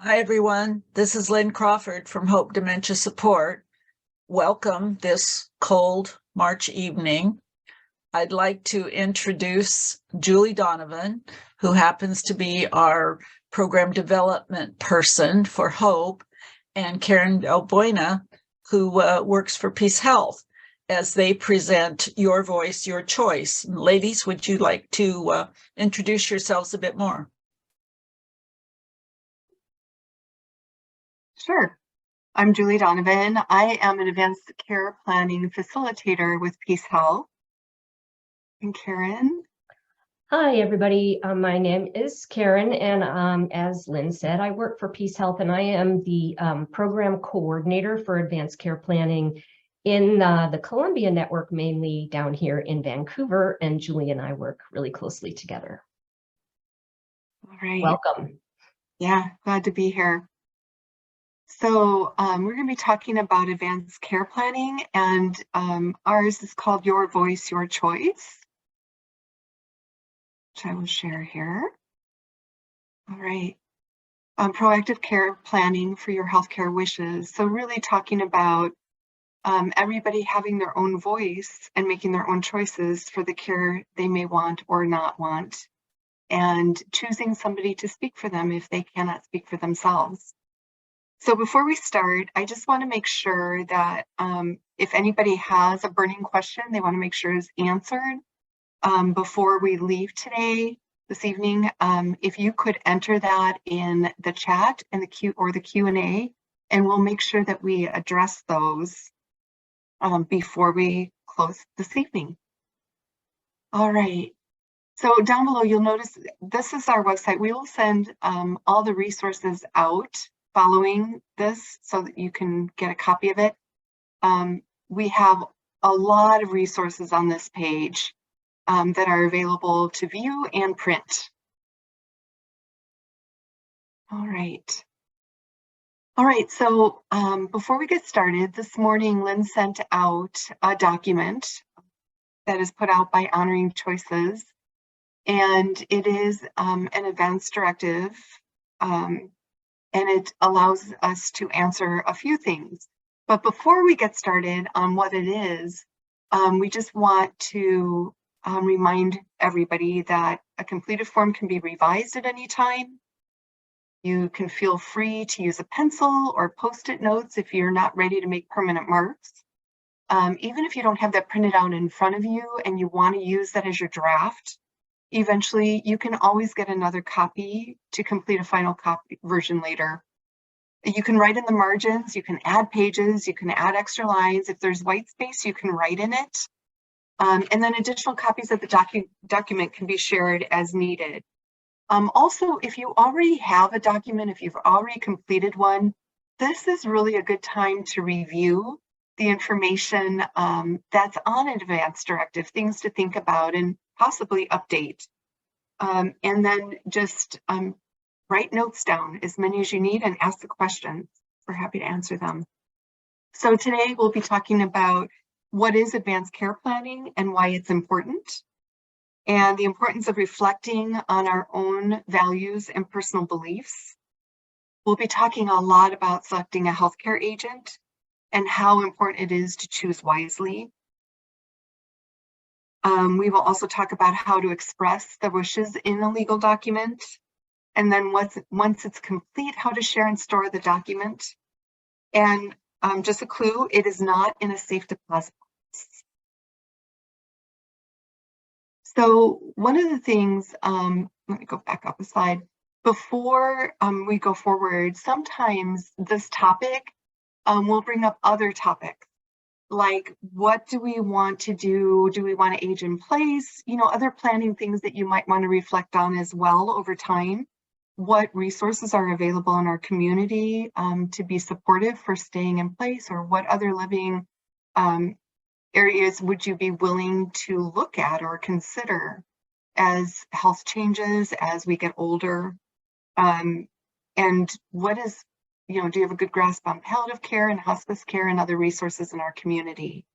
Hi, everyone. This is Lynn Crawford from Hope Dementia Support. Welcome this cold March evening. I'd like to introduce Julie Donovan, who happens to be our program development person for Hope, and Karen Valbuena, who works for PeaceHealth, as they present Your Voice, Your Choice. Ladies, would you like to introduce yourselves a bit more? Sure. I'm Julie Donovan. I am an advanced care planning facilitator with PeaceHealth. And Karen? Hi, everybody. My name is Karen, and as Lynn said, I work for PeaceHealth, and I am the program coordinator for advanced care planning in the Columbia network, mainly down here in Vancouver, and Julie and I work really closely together. All right. Welcome. Yeah, glad to be here. So we're going to be talking about advanced care planning, and ours is called Your Voice, Your Choice, which I will share here. All right. Proactive care planning for your healthcare wishes. So really talking about everybody having their own voice and making their own choices for the care they may want or not want, and choosing somebody to speak for them if they cannot speak for themselves. So before we start, I just want to make sure that if anybody has a burning question they want to make sure is answered before we leave this evening, if you could enter that in the chat and the Q&A, and we'll make sure that we address those before we close this evening. All right. So down below, you'll notice this is our website. We will send all the resources out following this so that you can get a copy of it. We have a lot of resources on this page that are available to view and print. All right. All right, so before we get started, this morning Lynn sent out a document that is put out by Honoring Choices, and it is an Advance Directive, and it allows us to answer a few things. But before we get started on what it is, we just want to remind everybody that a completed form can be revised at any time. You can feel free to use a pencil or Post-it notes if you're not ready to make permanent marks. Even if you don't have that printed out in front of you and you want to use that as your draft, eventually you can always get another copy to complete a final copy version later. You can write in the margins, you can add pages, you can add extra lines. If there's white space, you can write in it. And then additional copies of the document can be shared as needed. Also, if you already have a document, if you've already completed one, this is really a good time to review the information that's on Advance Directive, things to think about and possibly update. And then just write notes down, as many as you need, and ask the questions. We're happy to answer them. So today we'll be talking about what is advanced care planning and why it's important, and the importance of reflecting on our own values and personal beliefs. We'll be talking a lot about selecting a healthcare agent and how important it is to choose wisely. We will also talk about how to express the wishes in a legal document, and then once it's complete, how to share and store the document. And just a clue, it is not in a safe deposit box. So one of the things, let me go back up a slide. Before we go forward, sometimes this topic will bring up other topics, like what do we want to do? Do we want to age in place? You know, other planning things that you might want to reflect on as well over time. What resources are available in our community to be supportive for staying in place, or what other living areas would you be willing to look at or consider as health changes as we get older? And what is, you know, do you have a good grasp on palliative care and hospice care and other resources in our community?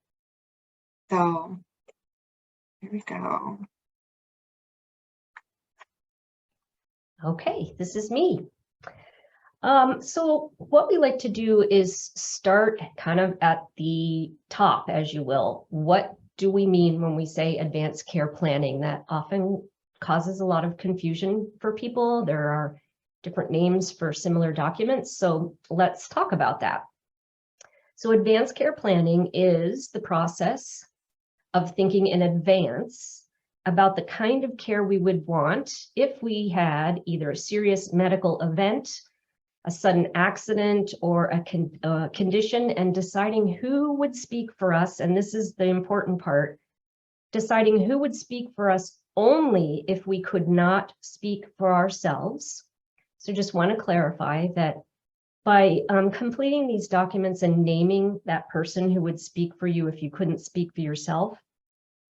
So here we go. Okay, this is me. So what we like to do is start kind of at the top, as you will. What do we mean when we say advanced care planning? That often causes a lot of confusion for people. There are different names for similar documents, so let's talk about that. So advanced care planning is the process of thinking in advance about the kind of care we would want if we had either a serious medical event, a sudden accident, or a condition, and deciding who would speak for us. And this is the important part, deciding who would speak for us only if we could not speak for ourselves. So just want to clarify that by completing these documents and naming that person who would speak for you if you couldn't speak for yourself,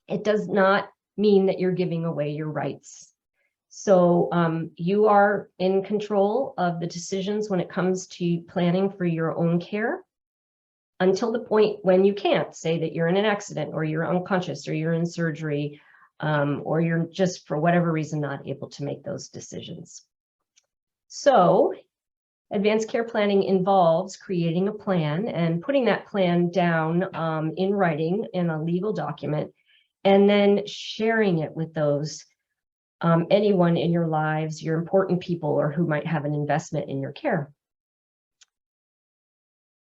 it does not mean that you're giving away your rights. So you are in control of the decisions when it comes to planning for your own care until the point when you can't. Say that you're in an accident, or you're unconscious, or you're in surgery, or you're just for whatever reason not able to make those decisions. So advanced care planning involves creating a plan and putting that plan down in writing in a legal document, and then sharing it with those anyone in your lives, your important people, or who might have an investment in your care.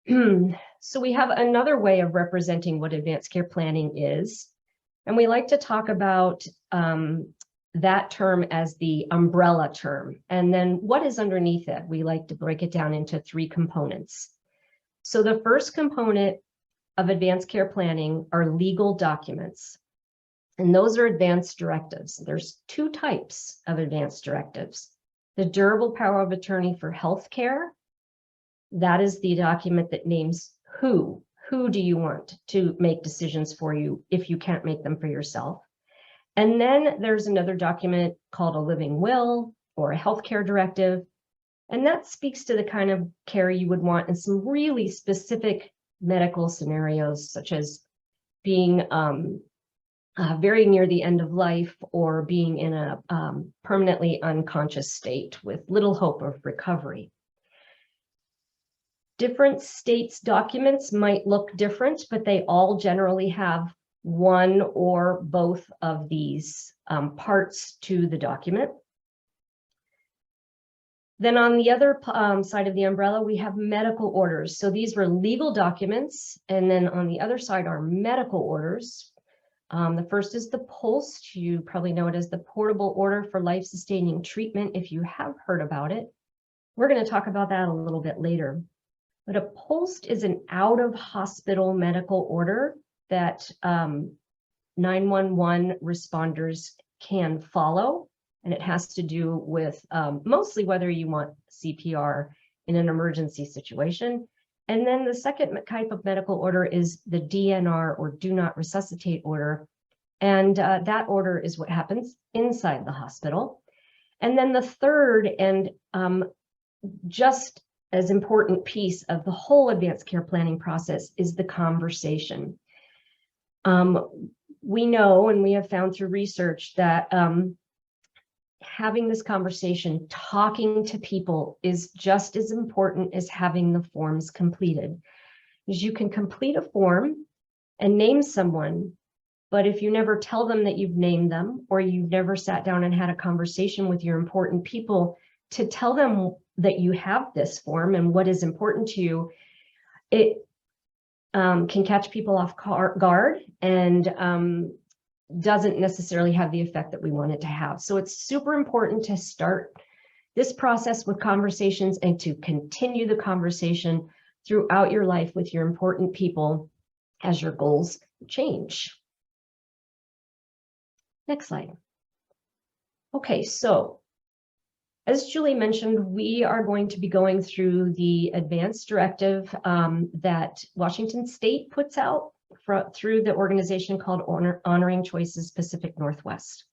So we have another way of representing what advanced care planning is, and we like to talk about that term as the umbrella term. And then what is underneath it? We like to break it down into 3 components. So the first component of advanced care planning are legal documents. And those are advance directives. There's 2 types of advance directives. The durable power of attorney for healthcare. That is the document that names who do you want to make decisions for you if you can't make them for yourself. And then there's another document called a living will or a healthcare directive. And that speaks to the kind of care you would want in some really specific medical scenarios, such as being very near the end of life, or being in a permanently unconscious state with little hope of recovery. Different states' documents might look different, but they all generally have one or both of these parts to the document. Then on the other side of the umbrella, we have medical orders. So these were legal documents, and then on the other side are medical orders. The first is the POLST. You probably know it as the Portable Order for Life-Sustaining Treatment if you have heard about it. We're going to talk about that a little bit later. But a POLST is an out-of-hospital medical order that 911 responders can follow, and it has to do with mostly whether you want CPR in an emergency situation. And then the second type of medical order is the DNR, or Do Not Resuscitate order. And that order is what happens inside the hospital. And then the third and just as important piece of the whole advanced care planning process is the conversation. We know, and we have found through research, that having this conversation, talking to people, is just as important as having the forms completed. Because you can complete a form and name someone, but if you never tell them that you've named them, or you've never sat down and had a conversation with your important people to tell them that you have this form and what is important to you, it can catch people off guard and doesn't necessarily have the effect that we want it to have. So it's super important to start this process with conversations and to continue the conversation throughout your life with your important people as your goals change. Next slide. Okay, so as Julie mentioned, we are going to be going through the Advance Directive that Washington State puts out through the organization called Honoring Choices Pacific Northwest.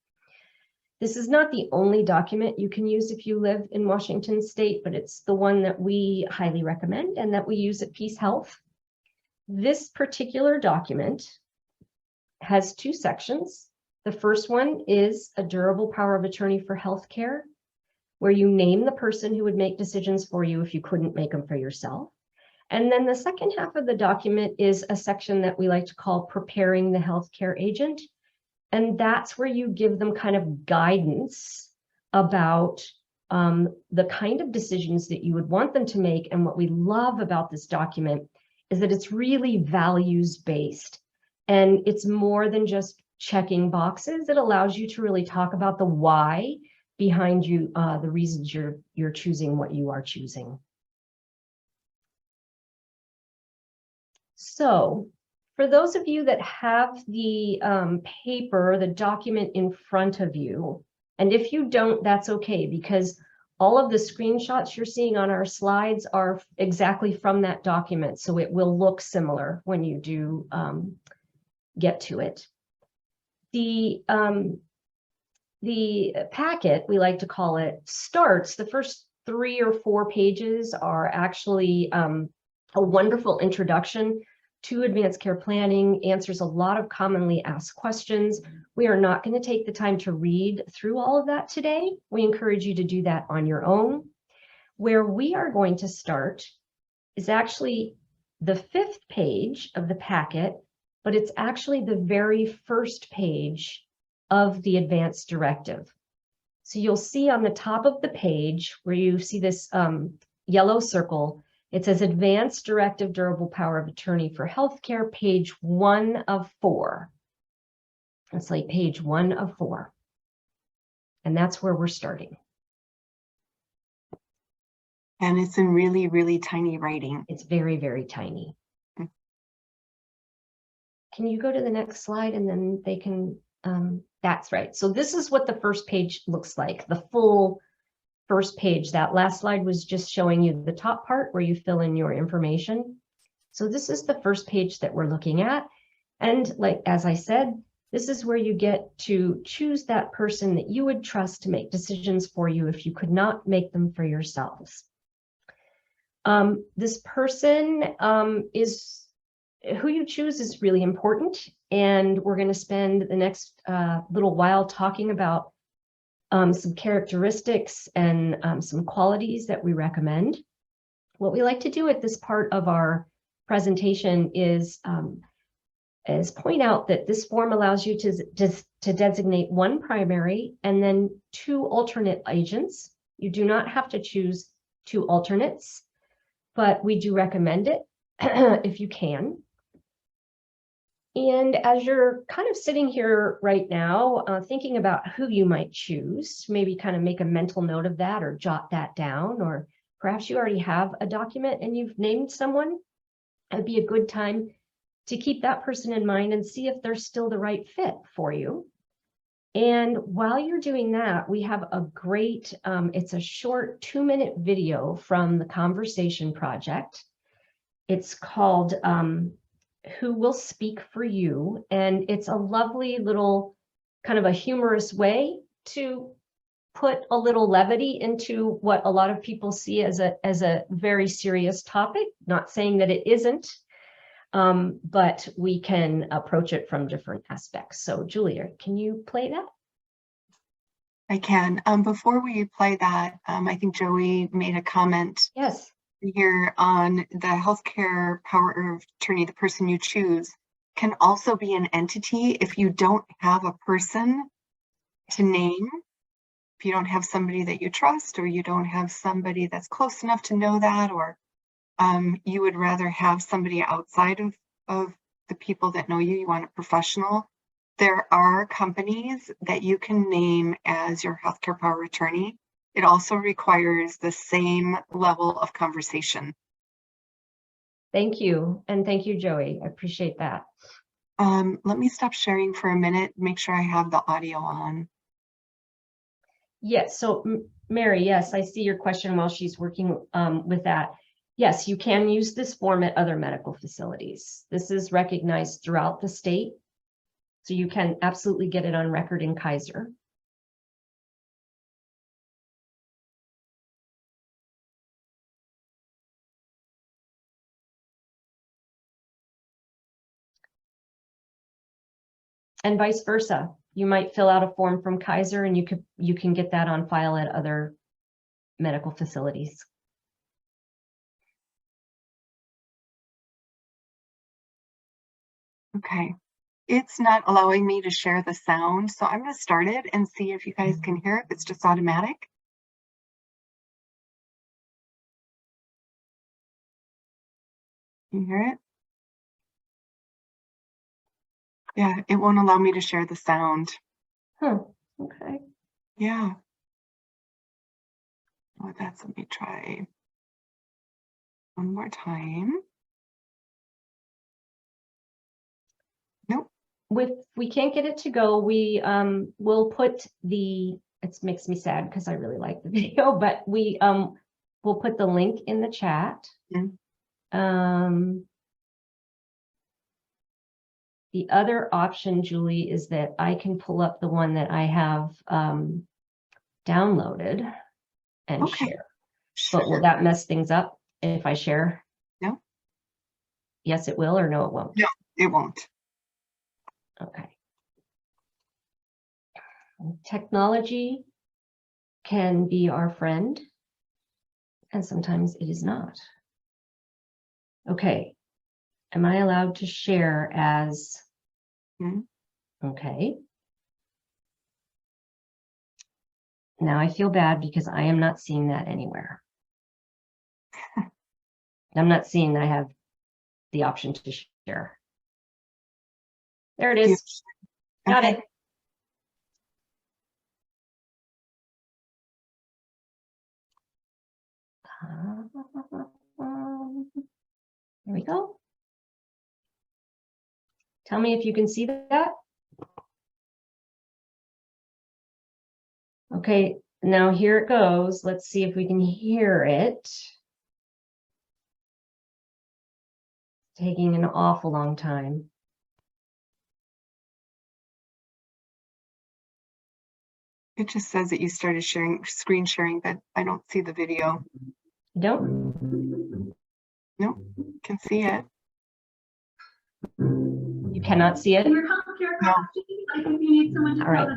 This is not the only document you can use if you live in Washington State, but it's the one that we highly recommend and that we use at PeaceHealth. This particular document has 2 sections. The first one is a durable power of attorney for healthcare. where you name the person who would make decisions for you if you couldn't make them for yourself. And then the second half of the document is a section that we like to call preparing the healthcare agent. And that's where you give them kind of guidance about the kind of decisions that you would want them to make. And what we love about this document is that it's really values-based. And it's more than just checking boxes. It allows you to really talk about the why behind you, the reasons you're choosing what you are choosing. So for those of you that have the paper, the document in front of you, and if you don't, that's okay, because all of the screenshots you're seeing on our slides are exactly from that document. So it will look similar when you do get to it. The packet, we like to call it, starts, the first 3 or 4 pages are actually a wonderful introduction to advanced care planning, answers a lot of commonly asked questions. We are not going to take the time to read through all of that today. We encourage you to do that on your own. Where we are going to start is actually the 5th page of the packet, but it's actually the very first page of the Advance Directive. So you'll see on the top of the page where you see this yellow circle, it says Advance Directive Durable Power of Attorney for Healthcare, page 1 of 4. It's like page 1 of 4. And that's where we're starting. And it's in really, really tiny writing. It's very, very tiny. Can you go to the next slide and then they can, that's right. So this is what the first page looks like, the full first page. That last slide was just showing you the top part where you fill in your information. So this is the first page that we're looking at. And like, as I said, this is where you get to choose that person that you would trust to make decisions for you if you could not make them for yourselves. This person is who you choose is really important. And we're going to spend the next little while talking about some characteristics and some qualities that we recommend. What we like to do at this part of our presentation is point out that this form allows you to designate 1 primary and then 2 alternate agents. You do not have to choose 2 alternates, but we do recommend it if you can. And as you're kind of sitting here right now, thinking about who you might choose, maybe kind of make a mental note of that or jot that down, or perhaps you already have a document and you've named someone. It'd be a good time to keep that person in mind and see if they're still the right fit for you. And while you're doing that, we have a great, it's a short 2-minute video from the Conversation Project. It's called Who Will Speak for You? And it's a lovely little kind of a humorous way to put a little levity into what a lot of people see as a very serious topic. Not saying that it isn't, but we can approach it from different aspects. So Julia, can you play that? I can. Before we play that, I think Joey made a comment. Yes. Here on the healthcare power of attorney, the person you choose can also be an entity if you don't have a person to name, if you don't have somebody that you trust, or you don't have somebody that's close enough to know that, or you would rather have somebody outside of the people that know you, you want a professional. There are companies that you can name as your healthcare power of attorney. It also requires the same level of conversation. Thank you. And thank you, Joey. I appreciate that. Let me stop sharing for a minute, make sure I have the audio on. Yes. So Mary, yes, I see your question while she's working with that. Yes, you can use this form at other medical facilities. This is recognized throughout the state. So you can absolutely get it on record in Kaiser. And vice versa. You might fill out a form from Kaiser and you can get that on file at other medical facilities. Okay. It's not allowing me to share the sound, so I'm going to start it and see if you guys can hear it. It's just automatic. Can you hear it? Yeah, it won't allow me to share the sound. Huh, okay. Yeah. Oh, let me try one more time. Nope. If we can't get it to go, we will put the, it makes me sad because I really like the video, but we we'll put the link in the chat. Mm. The other option, Julie, is that I can pull up the one that I have downloaded and Okay. share. But will that mess things up if I share? No. Yes, it will, or no, it won't? No, it won't. Okay. Technology can be our friend, and sometimes it is not. Okay. Am I allowed to share as? Mm-hmm. Okay. Now I feel bad because I am not seeing that anywhere. I'm not seeing I have the option to share. There it is. Got Okay. it. There we go. Tell me if you can see that. Okay, now here it goes. Let's see if we can hear it. Taking an awful long time. It just says that you started screen sharing, but I don't see the video. Don't? Nope, can see it. You cannot see it? No. All right.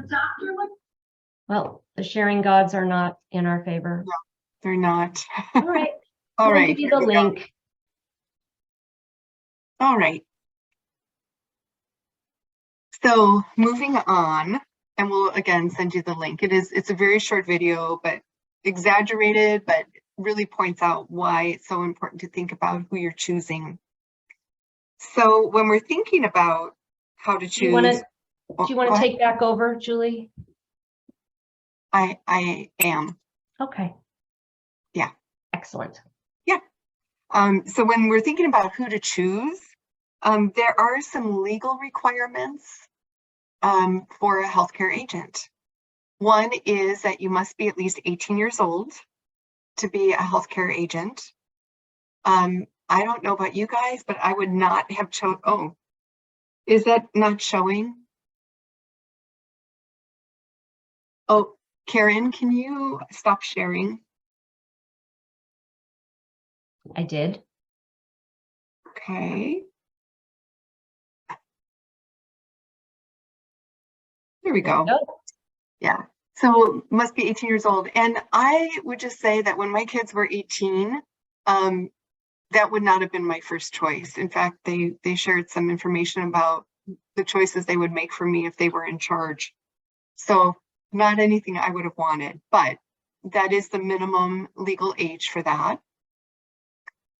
Well, the sharing gods are not in our favor. No, they're not. All right. All We'll right. give you the link. All right. So moving on, and we'll again send you the link. It's a very short video, but exaggerated, but really points out why it's so important to think about who you're choosing. So when we're thinking about how to choose, Do you want to take back over, Julie? I am. Okay. Yeah. Excellent. Yeah. So when we're thinking about who to choose, there are some legal requirements for a healthcare agent. One is that you must be at least 18 years old to be a healthcare agent. I don't know about you guys, but I would not have chosen. Oh, is that not showing? Oh, Karen, can you stop sharing? I did. Okay. There we go. Yeah. So must be 18 years old. And I would just say that when my kids were 18, that would not have been my first choice. In fact, they shared some information about the choices they would make for me if they were in charge. So not anything I would have wanted, but that is the minimum legal age for that.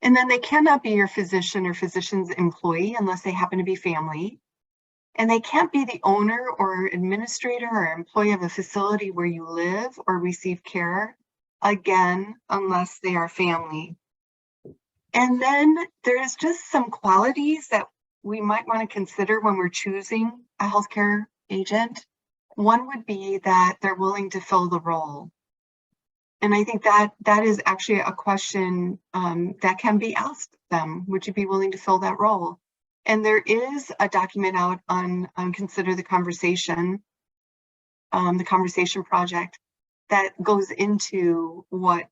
And then they cannot be your physician or physician's employee unless they happen to be family. And they can't be the owner or administrator or employee of a facility where you live or receive care, again, unless they are family. And then there's just some qualities that we might want to consider when we're choosing a healthcare agent. One would be that they're willing to fill the role. And I think that is actually a question that can be asked them. Would you be willing to fill that role? And there is a document out on Consider the Conversation project that goes into what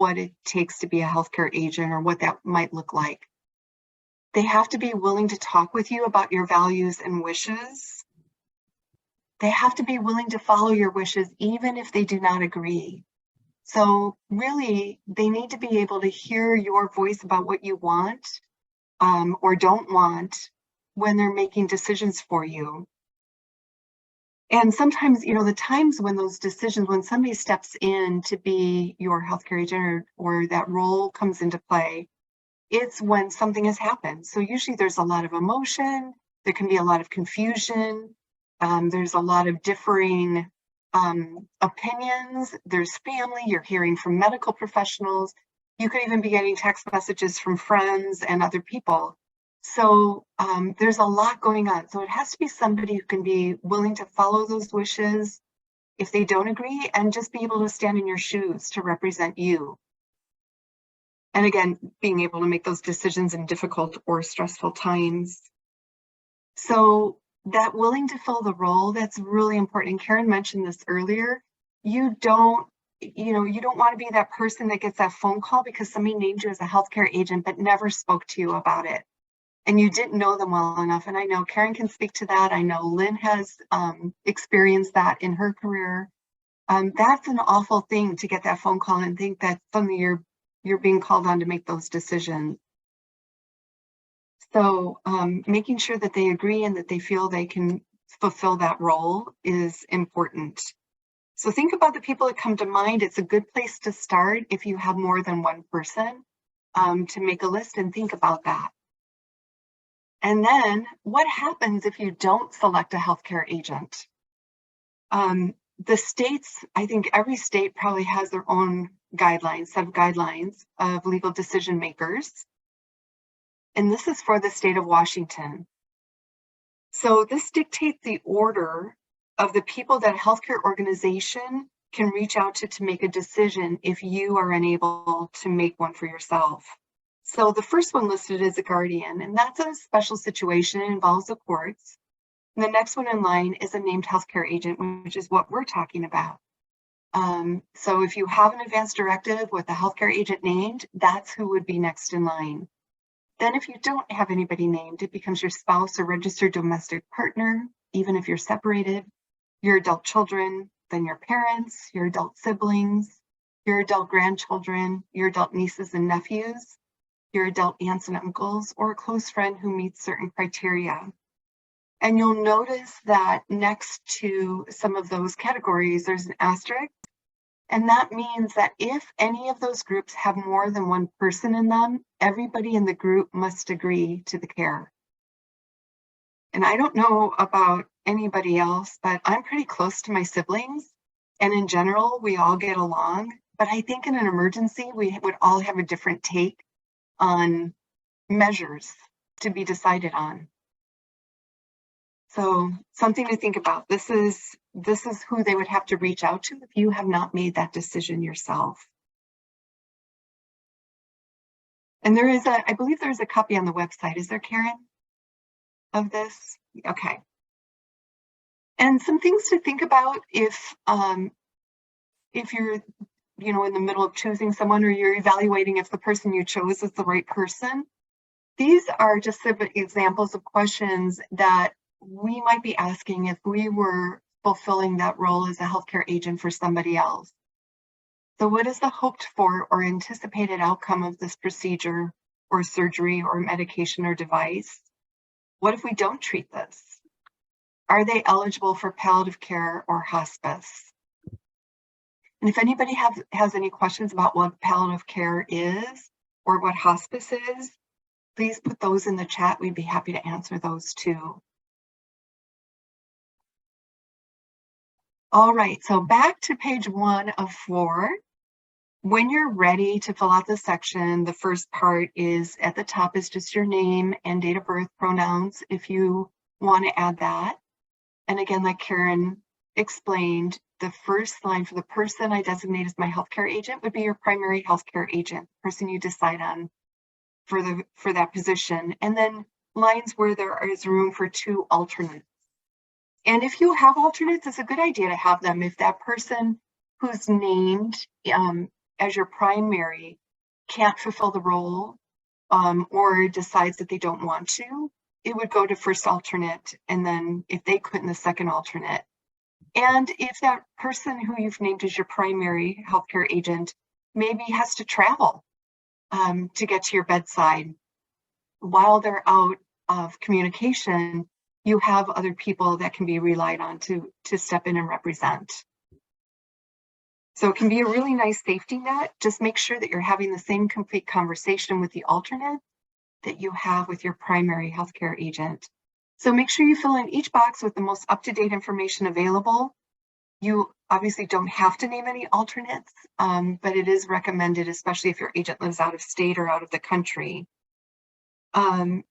it takes to be a healthcare agent or what that might look like. They have to be willing to talk with you about your values and wishes. They have to be willing to follow your wishes, even if they do not agree. So really, they need to be able to hear your voice about what you want or don't want when they're making decisions for you. And sometimes, the times when those decisions, when somebody steps in to be your healthcare agent or that role comes into play, it's when something has happened. So usually there's a lot of emotion, there can be a lot of confusion, there's a lot of differing opinions, there's family, you're hearing from medical professionals, you could even be getting text messages from friends and other people. So there's a lot going on. So it has to be somebody who can be willing to follow those wishes if they don't agree, and just be able to stand in your shoes to represent you. And again, being able to make those decisions in difficult or stressful times. So that willing to fill the role, that's really important. And Karen mentioned this earlier. You don't want to be that person that gets that phone call because somebody named you as a healthcare agent but never spoke to you about it. And you didn't know them well enough. And I know Karen can speak to that. I know Lynn has experienced that in her career. That's an awful thing to get that phone call and think that suddenly you're being called on to make those decisions. So making sure that they agree and that they feel they can fulfill that role is important. So think about the people that come to mind. It's a good place to start if you have more than one person to make a list and think about that. And then what happens if you don't select a healthcare agent? The states, I think every state probably has their own guidelines, set of guidelines of legal decision makers. And this is for the state of Washington. So this dictates the order of the people that a healthcare organization can reach out to make a decision if you are unable to make one for yourself. So the first one listed is a guardian, and that's a special situation. It involves the courts. And the next one in line is a named healthcare agent, which is what we're talking about. So if you have an advance directive with a healthcare agent named, that's who would be next in line. Then if you don't have anybody named, it becomes your spouse or registered domestic partner, even if you're separated, your adult children, then your parents, your adult siblings, your adult grandchildren, your adult nieces and nephews, your adult aunts and uncles, or a close friend who meets certain criteria. And you'll notice that next to some of those categories, there's an asterisk. And that means that if any of those groups have more than one person in them, everybody in the group must agree to the care. And I don't know about anybody else, but I'm pretty close to my siblings. And in general, we all get along. But I think in an emergency, we would all have a different take on measures to be decided on. So something to think about. This is who they would have to reach out to if you have not made that decision yourself. And there is I believe there's a copy on the website. Is there, Karen, of this? Okay. And some things to think about if you're, in the middle of choosing someone, or you're evaluating if the person you chose is the right person. These are just some examples of questions that we might be asking if we were fulfilling that role as a healthcare agent for somebody else. So what is the hoped for or anticipated outcome of this procedure or surgery or medication or device? What if we don't treat this? Are they eligible for palliative care or hospice? And if anybody has any questions about what palliative care is or what hospice is, please put those in the chat. We'd be happy to answer those too. All right, so back to page 1 of 4. When you're ready to fill out the section, the first part is at the top is just your name and date of birth, pronouns, if you want to add that. And again, like Karen explained, the first line for the person I designate as my healthcare agent would be your primary healthcare agent, person you decide on for that position. And then lines where there is room for 2 alternates. And if you have alternates, it's a good idea to have them. If that person who's named as your primary can't fulfill the role or decides that they don't want to, it would go to first alternate. And then if they couldn't, the second alternate. And if that person who you've named as your primary healthcare agent maybe has to travel to get to your bedside, while they're out of communication, you have other people that can be relied on to step in and represent. So it can be a really nice safety net. Just make sure that you're having the same complete conversation with the alternate that you have with your primary healthcare agent. So make sure you fill in each box with the most up-to-date information available. You obviously don't have to name any alternates, but it is recommended, especially if your agent lives out of state or out of the country. And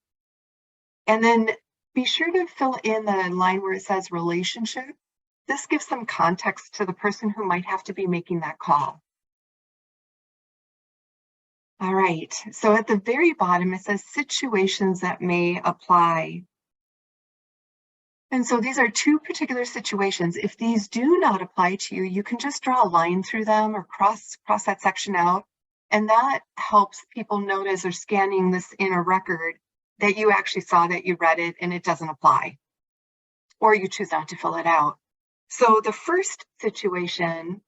then be sure to fill in the line where it says relationship. This gives some context to the person who might have to be making that call. All right, so at the very bottom, it says situations that may apply. And so these are two particular situations. If these do not apply to you, you can just draw a line through them or cross that section out. And that helps people note as they're scanning this in a record that you actually saw that you read it and it doesn't apply, or you choose not to fill it out. So the first situation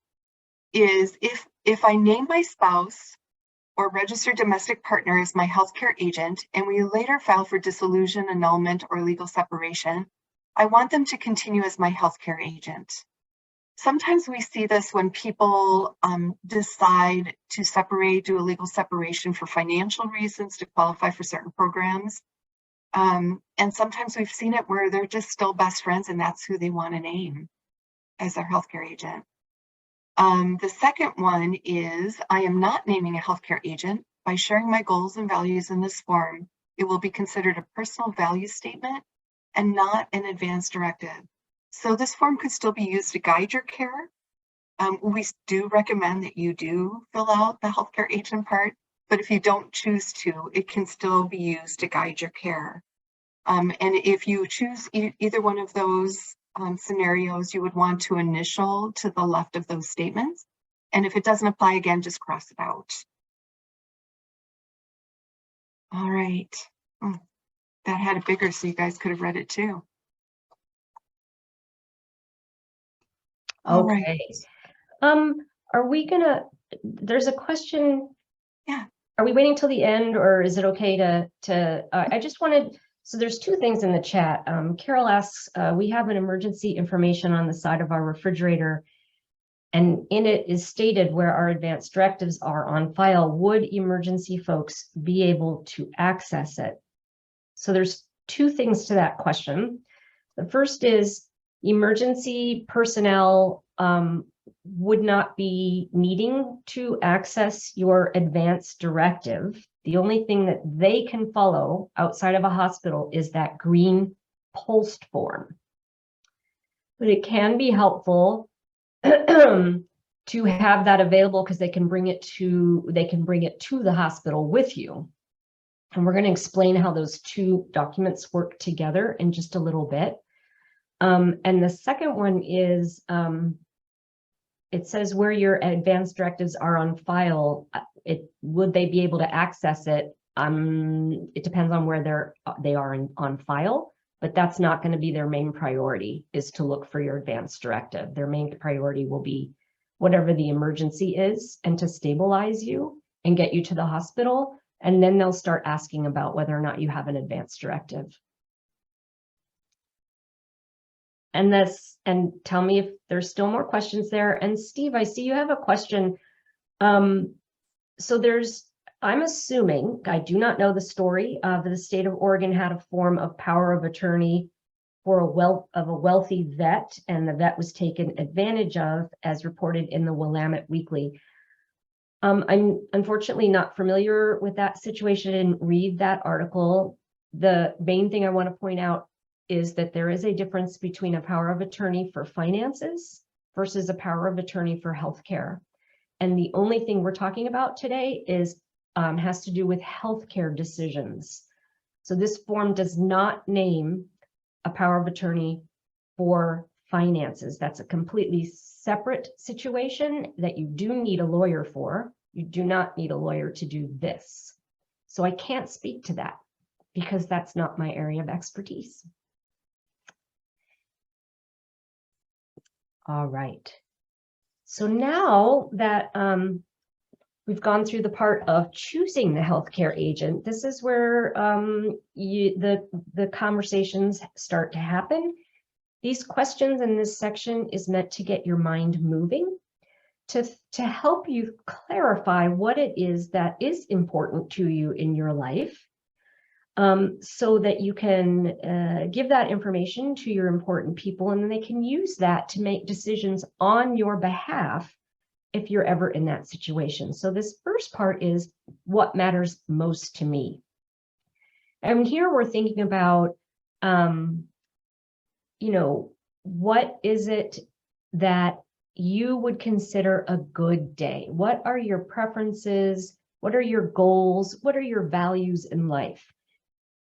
is if I name my spouse or registered domestic partner as my healthcare agent, and we later file for dissolution, annulment, or legal separation, I want them to continue as my healthcare agent. Sometimes we see this when people decide to separate, do a legal separation for financial reasons to qualify for certain programs. And sometimes we've seen it where they're just still best friends and that's who they want to name as their healthcare agent. The second one is, I am not naming a healthcare agent. By sharing my goals and values in this form, it will be considered a personal value statement and not an advance directive. So this form could still be used to guide your care. We do recommend that you do fill out the healthcare agent part, but if you don't choose to, it can still be used to guide your care. And if you choose either one of those scenarios, you would want to initial to the left of those statements. And if it doesn't apply, again, just cross it out. All right. That had it bigger so you guys could have read it too. Okay. Are we gonna, there's a question. Yeah. Are we waiting till the end, or is it okay I just wanted, so there's two things in the chat. Carol asks, we have an emergency information on the side of our refrigerator, and in it is stated where our advanced directives are on file. Would emergency folks be able to access it? So there's two things to that question. The first is emergency personnel would not be needing to access your advance directive. The only thing that they can follow outside of a hospital is that green POLST form. But it can be helpful to have that available because they can bring it to the hospital with you. And we're going to explain how those two documents work together in just a little bit. And the second one is, it says where your advance directives are on file. Would they be able to access it? It depends on where they are on file, but that's not going to be their main priority, is to look for your advance directive. Their main priority will be whatever the emergency is and to stabilize you and get you to the hospital. And then they'll start asking about whether or not you have an advance directive. And tell me if there's still more questions there. And Steve, I see you have a question. So I'm assuming, I do not know the story, the state of Oregon had a form of power of attorney for a wealthy vet, and the vet was taken advantage of, as reported in the Willamette Weekly. I'm unfortunately not familiar with that situation and read that article. The main thing I want to point out is that there is a difference between a power of attorney for finances versus a power of attorney for healthcare. And the only thing we're talking about today has to do with healthcare decisions. So this form does not name a power of attorney for finances. That's a completely separate situation that you do need a lawyer for. You do not need a lawyer to do this. So I can't speak to that because that's not my area of expertise. All right. So now that we've gone through the part of choosing the healthcare agent, this is where the conversations start to happen. These questions in this section is meant to get your mind moving, to help you clarify what it is that is important to you in your life, so that you can give that information to your important people, and then they can use that to make decisions on your behalf if you're ever in that situation. So this first part is what matters most to me. And here we're thinking about, what is it that you would consider a good day? What are your preferences? What are your goals? What are your values in life?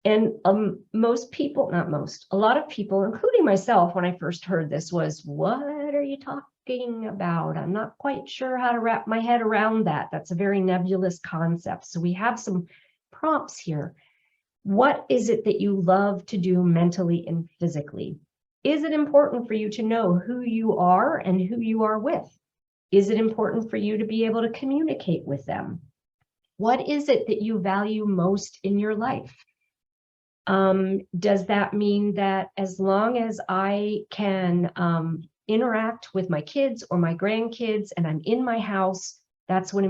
And most people, not most, a lot of people, including myself, when I first heard this was, what are you talking about? I'm not quite sure how to wrap my head around that. That's a very nebulous concept. So we have some prompts here. What is it that you love to do mentally and physically? Is it important for you to know who you are and who you are with? Is it important for you to be able to communicate with them? What is it that you value most in your life? Does that mean that as long as I can interact with my kids or my grandkids and I'm in my house, that's what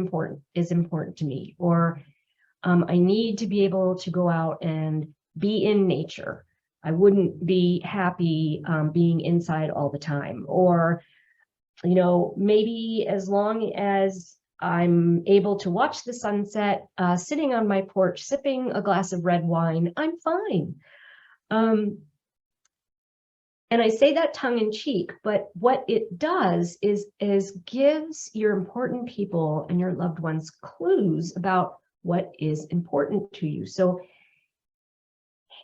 is important to me? Or I need to be able to go out and be in nature. I wouldn't be happy being inside all the time. Or, maybe as long as I'm able to watch the sunset, sitting on my porch, sipping a glass of red wine, I'm fine. And I say that tongue in cheek, but what it does is gives your important people and your loved ones clues about what is important to you. So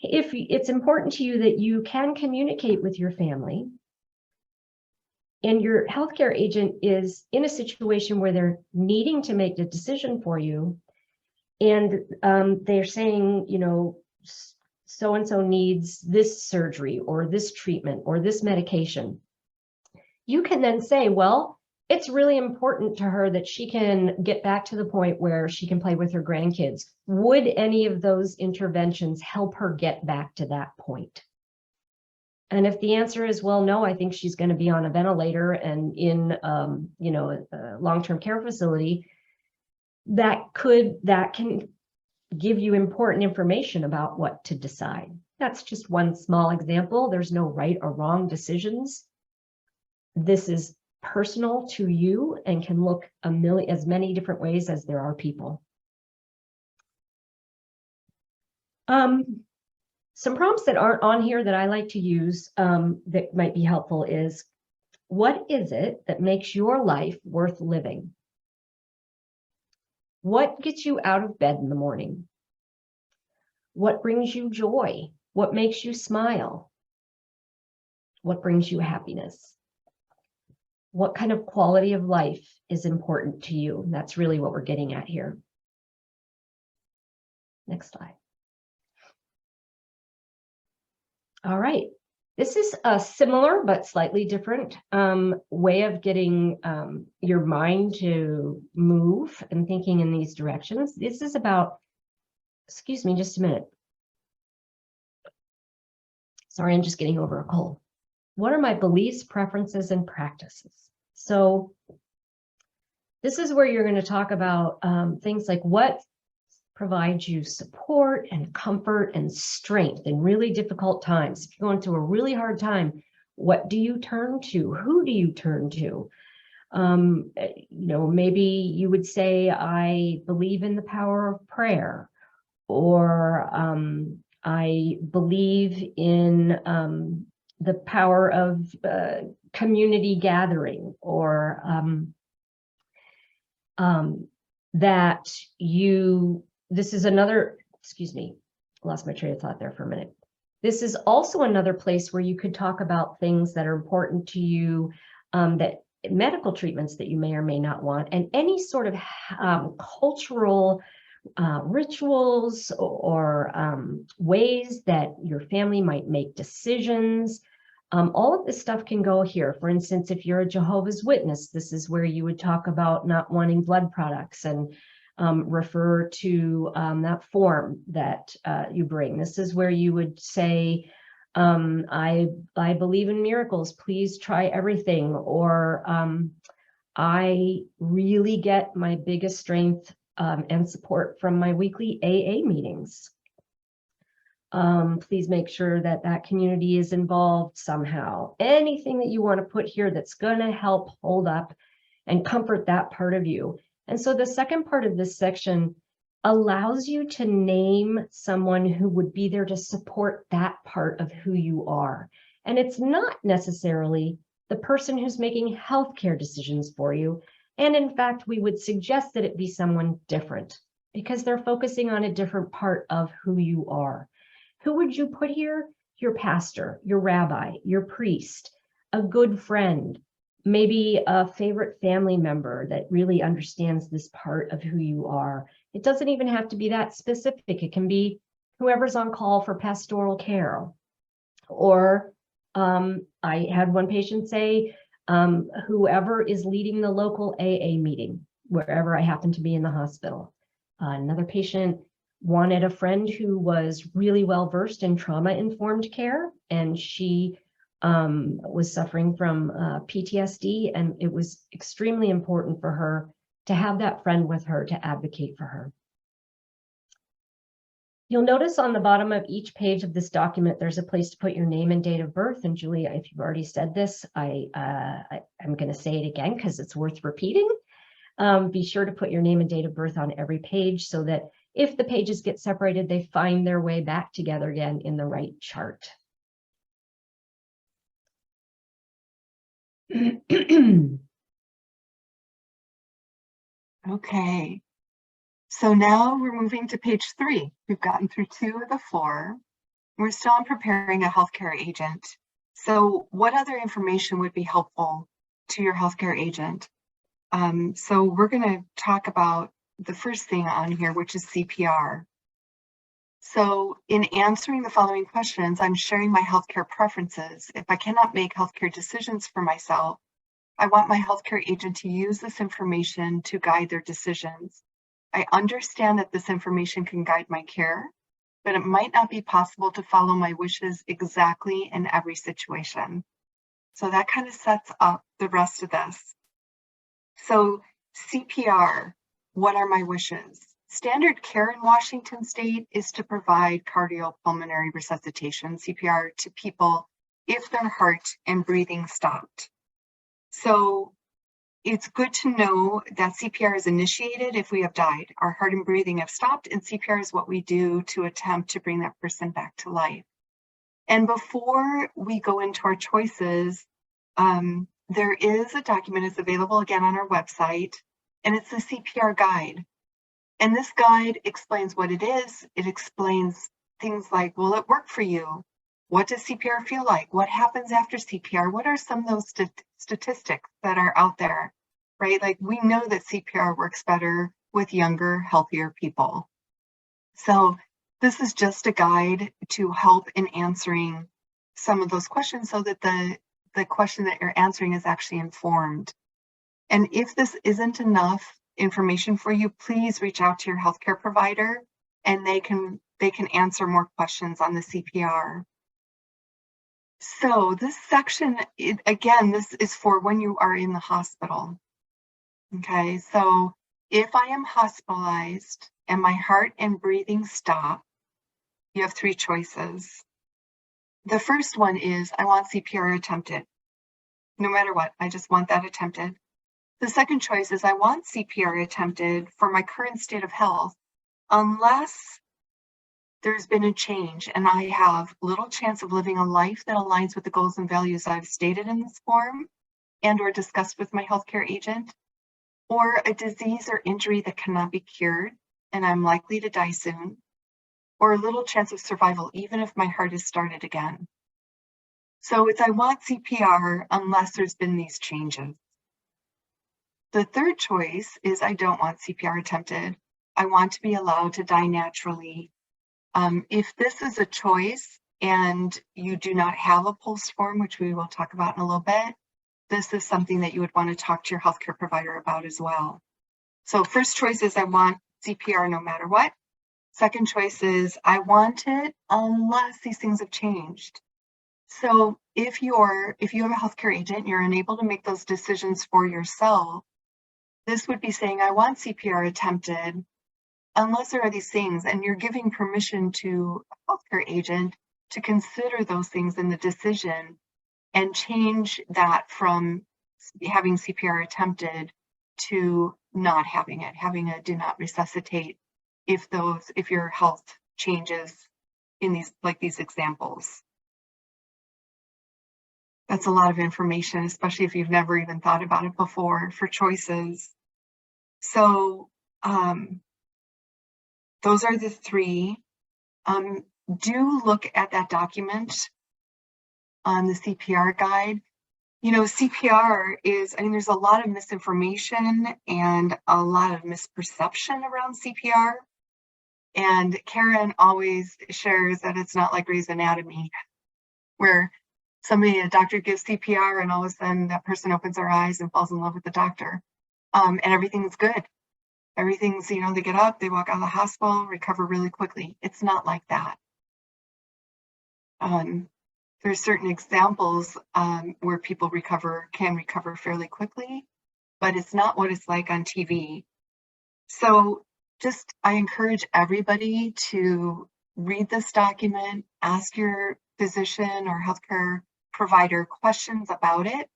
if it's important to you that you can communicate with your family, and your healthcare agent is in a situation where they're needing to make a decision for you, and they're saying, so-and-so needs this surgery or this treatment or this medication, you can then say, well, it's really important to her that she can get back to the point where she can play with her grandkids. Would any of those interventions help her get back to that point? And if the answer is, well, no, I think she's going to be on a ventilator and in, a long-term care facility, that can give you important information about what to decide. That's just one small example. There's no right or wrong decisions. This is personal to you and can look as many different ways as there are people. Some prompts that aren't on here that I like to use that might be helpful is, what is it that makes your life worth living? What gets you out of bed in the morning? What brings you joy? What makes you smile? What brings you happiness? What kind of quality of life is important to you? And that's really what we're getting at here. Next slide. All right. This is a similar but slightly different way of getting your mind to move and thinking in these directions. This is about, excuse me, just a minute. Sorry, I'm just getting over a cold. What are my beliefs, preferences, and practices? So this is where you're going to talk about things like what provides you support and comfort and strength in really difficult times. If you're going through a really hard time, what do you turn to? Who do you turn to? Maybe you would say, I believe in the power of prayer, or I believe in the power of community gathering, or this is another, excuse me, lost my train of thought there for a minute. This is also another place where you could talk about things that are important to you, that medical treatments that you may or may not want, and any sort of cultural rituals or ways that your family might make decisions, All of this stuff can go here. For instance, if you're a Jehovah's Witness, this is where you would talk about not wanting blood products and refer to that form that you bring. This is where you would say, I believe in miracles, please try everything. Or I really get my biggest strength and support from my weekly AA meetings. Please make sure that that community is involved somehow. Anything that you want to put here that's going to help hold up and comfort that part of you. And so the second part of this section allows you to name someone who would be there to support that part of who you are. And it's not necessarily the person who's making healthcare decisions for you. And in fact, we would suggest that it be someone different because they're focusing on a different part of who you are. Who would you put here? Your pastor, your rabbi, your priest, a good friend, maybe a favorite family member that really understands this part of who you are. It doesn't even have to be that specific. It can be whoever's on call for pastoral care. Or I had one patient say, whoever is leading the local AA meeting, wherever I happen to be in the hospital. Another patient wanted a friend who was really well versed in trauma-informed care, and she was suffering from PTSD, and it was extremely important for her to have that friend with her to advocate for her. You'll notice on the bottom of each page of this document, there's a place to put your name and date of birth. And Julie, if you've already said this, I'm going to say it again because it's worth repeating. Be sure to put your name and date of birth on every page so that if the pages get separated, they find their way back together again in the right chart. Okay. So now we're moving to page 3. We've gotten through 2 of the 4. We're still on preparing a healthcare agent. So what other information would be helpful to your healthcare agent? So we're going to talk about the first thing on here, which is CPR. So in answering the following questions, I'm sharing my healthcare preferences. If I cannot make healthcare decisions for myself, I want my healthcare agent to use this information to guide their decisions. I understand that this information can guide my care, but it might not be possible to follow my wishes exactly in every situation. So that kind of sets up the rest of this. So CPR, what are my wishes? Standard care in Washington State is to provide cardiopulmonary resuscitation, CPR, to people if their heart and breathing stopped. So it's good to know that CPR is initiated if we have died. Our heart and breathing have stopped, and CPR is what we do to attempt to bring that person back to life. And before we go into our choices, there is a document that's available again on our website, and it's the CPR guide. And this guide explains what it is. It explains things like, will it work for you? What does CPR feel like? What happens after CPR? What are some of those statistics that are out there, right? Like we know that CPR works better with younger, healthier people. So this is just a guide to help in answering some of those questions so that the question that you're answering is actually informed. And if this isn't enough information for you, please reach out to your healthcare provider and they can answer more questions on the CPR. So this section, again, this is for when you are in the hospital. Okay, so if I am hospitalized and my heart and breathing stop, you have 3 choices. The first one is I want CPR attempted. No matter what, I just want that attempted. The second choice is I want CPR attempted for my current state of health, unless there's been a change and I have little chance of living a life that aligns with the goals and values I've stated in this form and or discussed with my healthcare agent, or a disease or injury that cannot be cured and I'm likely to die soon, or a little chance of survival even if my heart is started again. So it's I want CPR unless there's been these changes. The third choice is I don't want CPR attempted. I want to be allowed to die naturally. If this is a choice and you do not have a POLST form, which we will talk about in a little bit, this is something that you would want to talk to your healthcare provider about as well. So first choice is I want CPR no matter what. Second choice is I want it unless these things have changed. So if you have a healthcare agent, you're unable to make those decisions for yourself, this would be saying, I want CPR attempted unless there are these things, and you're giving permission to a healthcare agent to consider those things in the decision and change that from having CPR attempted to not having it, having a do not resuscitate if your health changes in these examples. That's a lot of information, especially if you've never even thought about it before for choices. So those are the three. Do look at that document on the CPR guide. You know, CPR is, I mean, there's a lot of misinformation and a lot of misperception around CPR. And Karen always shares that it's not like Grey's Anatomy, where a doctor gives CPR and all of a sudden that person opens their eyes and falls in love with the doctor. And everything's good. Everything's, they get up, they walk out of the hospital, recover really quickly. It's not like that. There's certain examples where people can recover fairly quickly, but it's not what it's like on TV. So I encourage everybody to read this document, ask your physician or healthcare provider questions about it.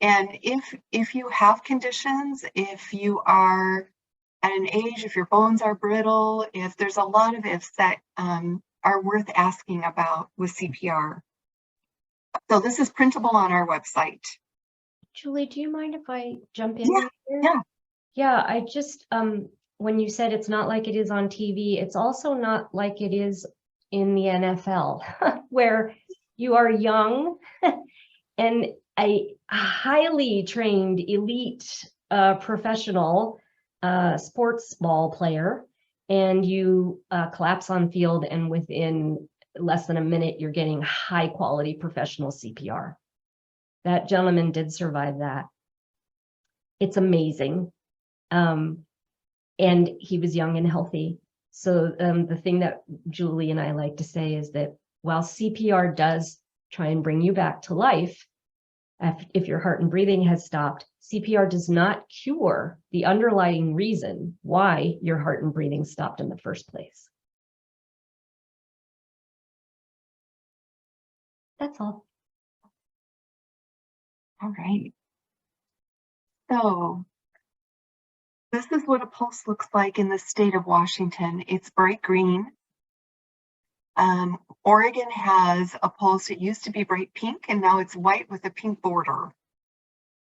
And if you have conditions, if you are at an age, if your bones are brittle, if there's a lot of ifs that are worth asking about with CPR. So this is printable on our website. Julie, do you mind if I jump in here? Yeah. Yeah, I just, when you said it's not like it is on TV, it's also not like it is in the NFL, where you are young and a highly trained elite professional sports ball player, and you collapse on field, and within less than a minute, you're getting high quality professional CPR. That gentleman did survive that. It's amazing. And he was young and healthy. So the thing that Julie and I like to say is that while CPR does try and bring you back to life, if your heart and breathing has stopped, CPR does not cure the underlying reason why your heart and breathing stopped in the first place. That's all. All right. So this is what a POLST looks like in the state of Washington. It's bright green. Oregon has a POLST. It used to be bright pink, and now it's white with a pink border.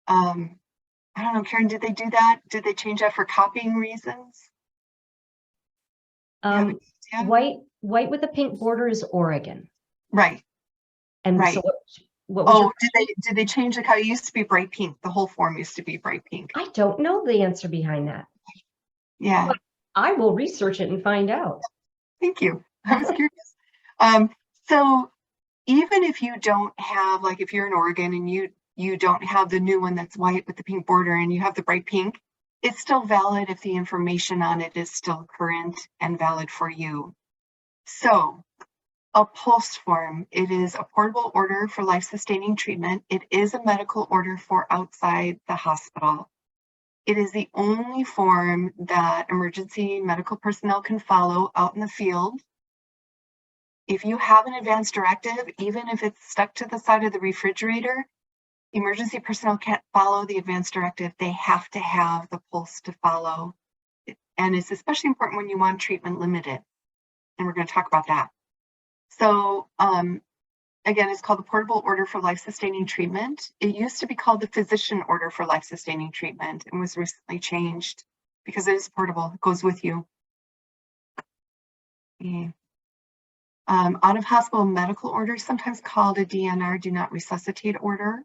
I don't know, Karen, did they do that? Did they change that for copying reasons? White with a pink border is Oregon. Right. And right. So what was did they change the color? It used to be bright pink. The whole form used to be bright pink. I don't know the answer behind that. Yeah. But I will research it and find out. Thank you. I was curious. So even if you don't have, like if you're in Oregon and you don't have the new one that's white with the pink border and you have the bright pink, it's still valid if the information on it is still current and valid for you. So a POLST form, it is a portable order for life-sustaining treatment. It is a medical order for outside the hospital. It is the only form that emergency medical personnel can follow out in the field. If you have an advance directive, even if it's stuck to the side of the refrigerator, emergency personnel can't follow the advance directive. They have to have the POLST to follow. And it's especially important when you want treatment limited. And we're going to talk about that. So again, it's called the Portable Order for Life-Sustaining Treatment. It used to be called the Physician Order for Life-Sustaining Treatment and was recently changed because it is portable. It goes with you. Okay. Out-of-hospital medical order, sometimes called a DNR, do not resuscitate order.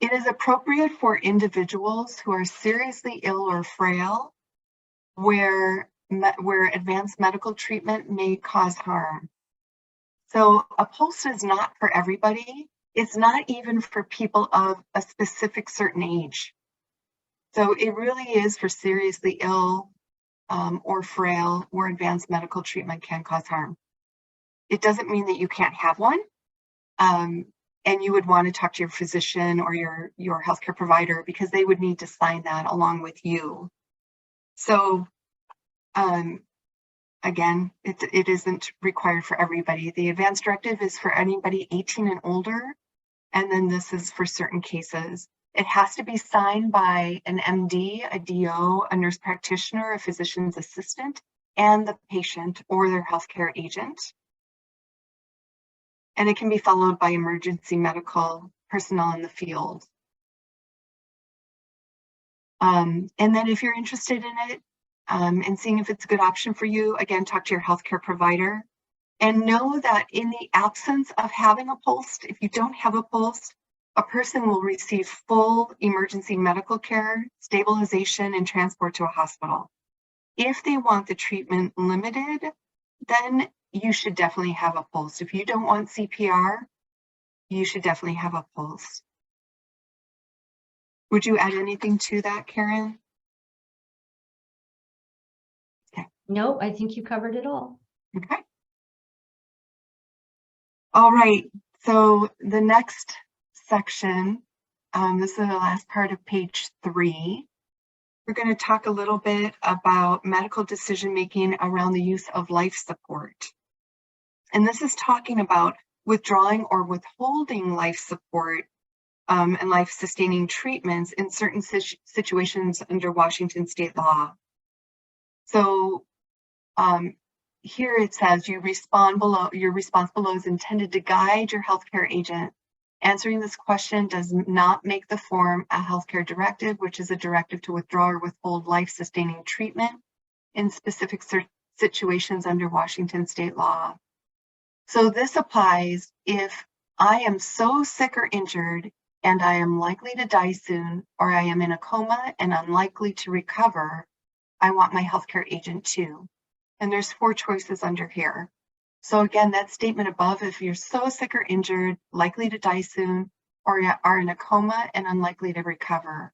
It is appropriate for individuals who are seriously ill or frail, where advanced medical treatment may cause harm. So a POLST is not for everybody. It's not even for people of a specific certain age. So it really is for seriously ill or frail, where advanced medical treatment can cause harm. It doesn't mean that you can't have one. And you would want to talk to your physician or your healthcare provider, because they would need to sign that along with you. So again, it isn't required for everybody. The Advance Directive is for anybody 18 and older, and then this is for certain cases. It has to be signed by an MD, a DO, a nurse practitioner, a physician's assistant, and the patient or their healthcare agent. And it can be followed by emergency medical personnel in the field. And then if you're interested in it and seeing if it's a good option for you, again, talk to your healthcare provider. And know that in the absence of having a POLST, if you don't have a POLST, a person will receive full emergency medical care, stabilization, and transport to a hospital. If they want the treatment limited, then you should definitely have a POLST. If you don't want CPR, you should definitely have a POLST. Would you add anything to that, Karen? Okay. No, I think you covered it all. Okay. All right, so the next section, this is the last part of page 3. We're going to talk a little bit about medical decision-making around the use of life support. And this is talking about withdrawing or withholding life support and life-sustaining treatments in certain situations under Washington state law. So here it says your response below is intended to guide your healthcare agent. Answering this question does not make the form a healthcare directive, which is a directive to withdraw or withhold life-sustaining treatment in specific situations under Washington state law. So this applies if I am so sick or injured and I am likely to die soon, or I am in a coma and unlikely to recover, I want my healthcare agent to. And there's 4 choices under here. So again, that statement above, if you're so sick or injured, likely to die soon, or are in a coma and unlikely to recover.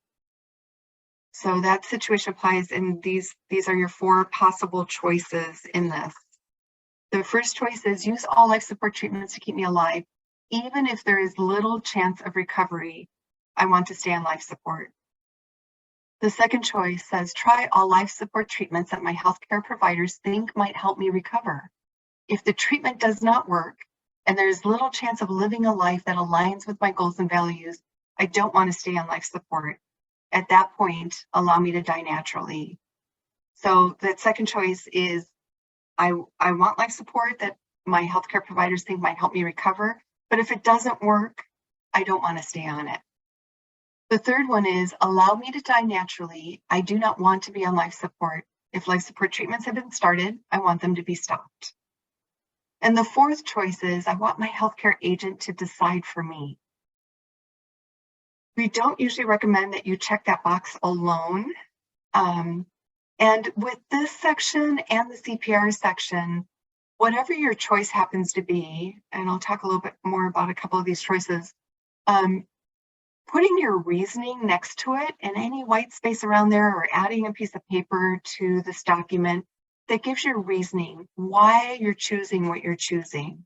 So that situation applies, and these are your 4 possible choices in this. The first choice is use all life support treatments to keep me alive. Even if there is little chance of recovery, I want to stay on life support. The second choice says try all life support treatments that my healthcare providers think might help me recover. If the treatment does not work and there's little chance of living a life that aligns with my goals and values, I don't want to stay on life support. At that point, allow me to die naturally. So that second choice is I want life support that my healthcare providers think might help me recover, but if it doesn't work, I don't want to stay on it. The third one is allow me to die naturally. I do not want to be on life support. If life support treatments have been started, I want them to be stopped. And the fourth choice is I want my healthcare agent to decide for me. We don't usually recommend that you check that box alone. And with this section and the CPR section, whatever your choice happens to be, and I'll talk a little bit more about a couple of these choices, putting your reasoning next to it and any white space around there, or adding a piece of paper to this document that gives your reasoning, why you're choosing what you're choosing.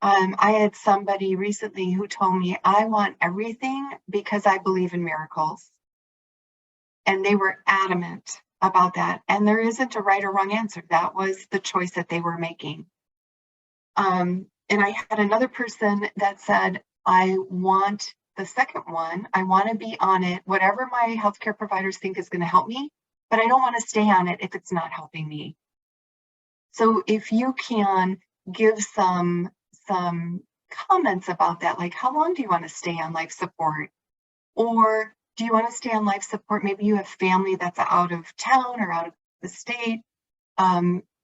I had somebody recently who told me, I want everything because I believe in miracles. And they were adamant about that. And there isn't a right or wrong answer. That was the choice that they were making. And I had another person that said, I want the second one. I want to be on it, whatever my healthcare providers think is going to help me, but I don't want to stay on it if it's not helping me. So if you can give some comments about that, like how long do you want to stay on life support? Or do you want to stay on life support? Maybe you have family that's out of town or out of the state.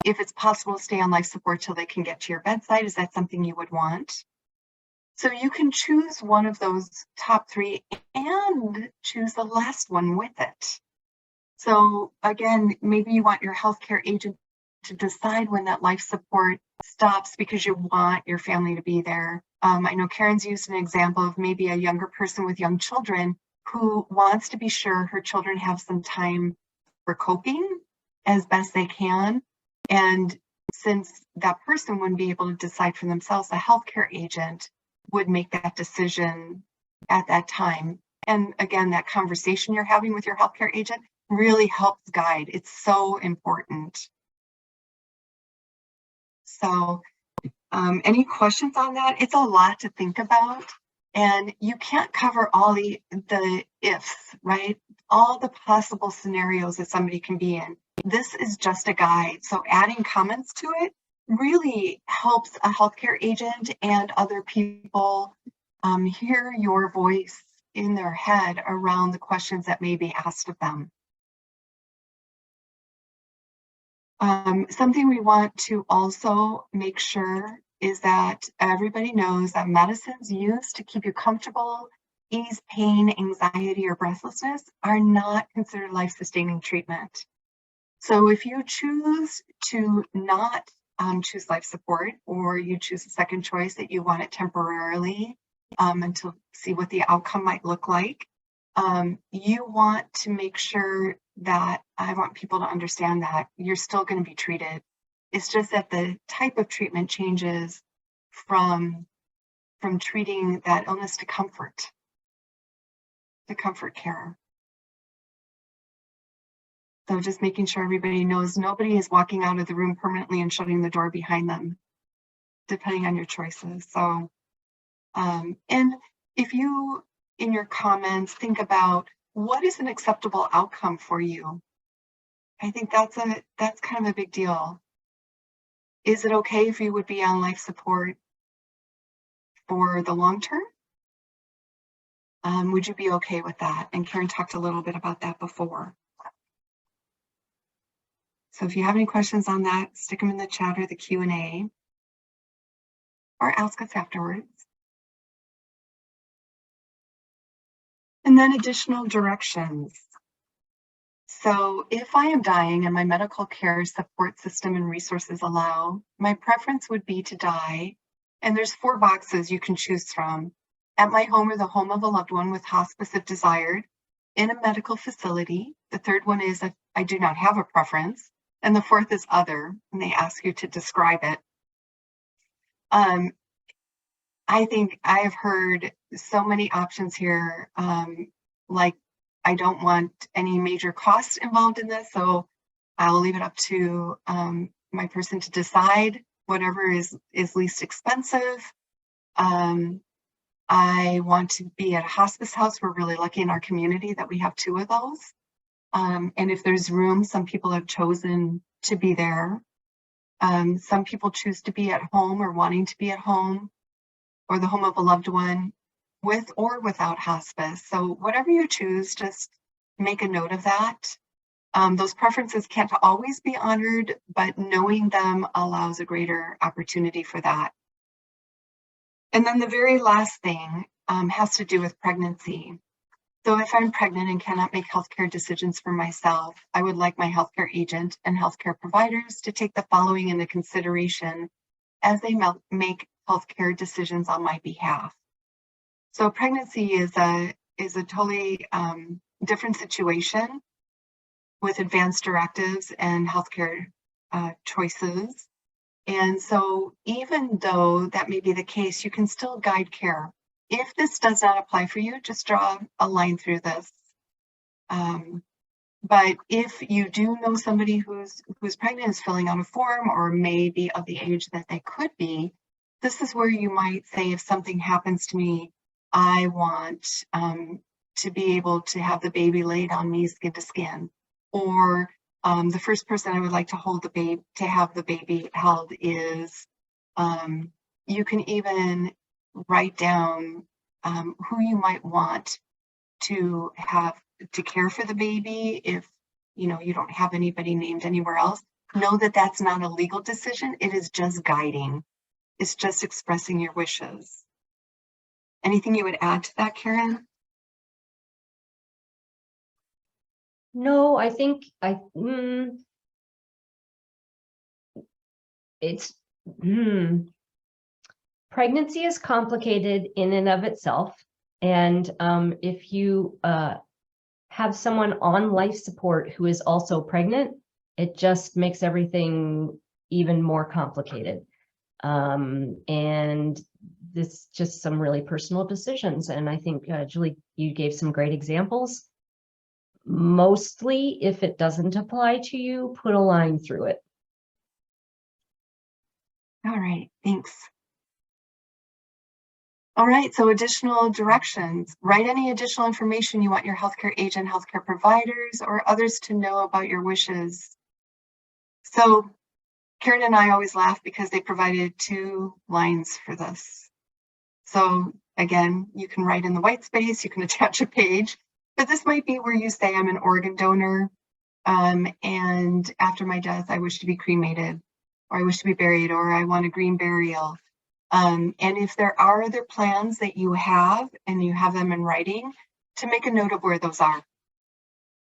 If it's possible to stay on life support till they can get to your bedside, is that something you would want? So you can choose one of those top 3 and choose the last one with it. So again, maybe you want your healthcare agent to decide when that life support stops because you want your family to be there. I know Karen's used an example of maybe a younger person with young children who wants to be sure her children have some time for coping as best they can. And since that person wouldn't be able to decide for themselves, a healthcare agent would make that decision at that time. And again, that conversation you're having with your healthcare agent really helps guide. It's so important. So any questions on that? It's a lot to think about, and you can't cover all the ifs, right? All the possible scenarios that somebody can be in. This is just a guide. So adding comments to it really helps a healthcare agent and other people hear your voice in their head around the questions that may be asked of them. Something we want to also make sure is that everybody knows that medicines used to keep you comfortable, ease pain, anxiety, or breathlessness are not considered life-sustaining treatment. So if you choose to not choose life support, or you choose a second choice that you want it temporarily and to see what the outcome might look like, you want to make sure that I want people to understand that you're still going to be treated. It's just that the type of treatment changes from treating that illness to comfort care. So just making sure everybody knows nobody is walking out of the room permanently and shutting the door behind them, depending on your choices. So, and if you, in your comments, think about what is an acceptable outcome for you, I think that's kind of a big deal. Is it okay if you would be on life support for the long term? Would you be okay with that? And Karen talked a little bit about that before. So if you have any questions on that, stick them in the chat or the Q&A, or ask us afterwards. And then additional directions. So if I am dying and my medical care support system and resources allow, my preference would be to die. And there's 4 boxes you can choose from: at my home or the home of a loved one with hospice if desired, in a medical facility. The third one is if I do not have a preference. And the 4th is other, and they ask you to describe it. I think I have heard so many options here, like I don't want any major costs involved in this, so I'll leave it up to my person to decide whatever is least expensive. I want to be at a hospice house. We're really lucky in our community that we have 2 of those. And if there's room, some people have chosen to be there. Some people choose to be at home or wanting to be at home or the home of a loved one with or without hospice. So whatever you choose, just make a note of that. Those preferences can't always be honored, but knowing them allows a greater opportunity for that. And then the very last thing has to do with pregnancy. So if I'm pregnant and cannot make healthcare decisions for myself, I would like my healthcare agent and healthcare providers to take the following into consideration as they make healthcare decisions on my behalf. So pregnancy is a totally different situation with advance directives and healthcare choices. And so even though that may be the case, you can still guide care. If this does not apply for you, just draw a line through this. But if you do know somebody who's pregnant, is filling out a form, or may be of the age that they could be, this is where you might say, if something happens to me, I want to be able to have the baby laid on me skin to skin. Or the first person I would like to hold the baby, to have the baby held is, you can even write down who you might want to have to care for the baby. If you don't have anybody named anywhere else, know that that's not a legal decision. It is just guiding. It's just expressing your wishes. Anything you would add to that, Karen? No, I think it's pregnancy is complicated in and of itself. And if you have someone on life support who is also pregnant, it just makes everything even more complicated. And this just some really personal decisions. And I think, Julie, you gave some great examples. Mostly, if it doesn't apply to you, put a line through it. All right, thanks. All right, so additional directions. Write any additional information you want your healthcare agent, healthcare providers, or others to know about your wishes. So Karen and I always laugh because they provided 2 lines for this. So again, you can write in the white space, you can attach a page, but this might be where you say, I'm an organ donor, and after my death, I wish to be cremated, or I wish to be buried, or I want a green burial. And if there are other plans that you have and you have them in writing, to make a note of where those are.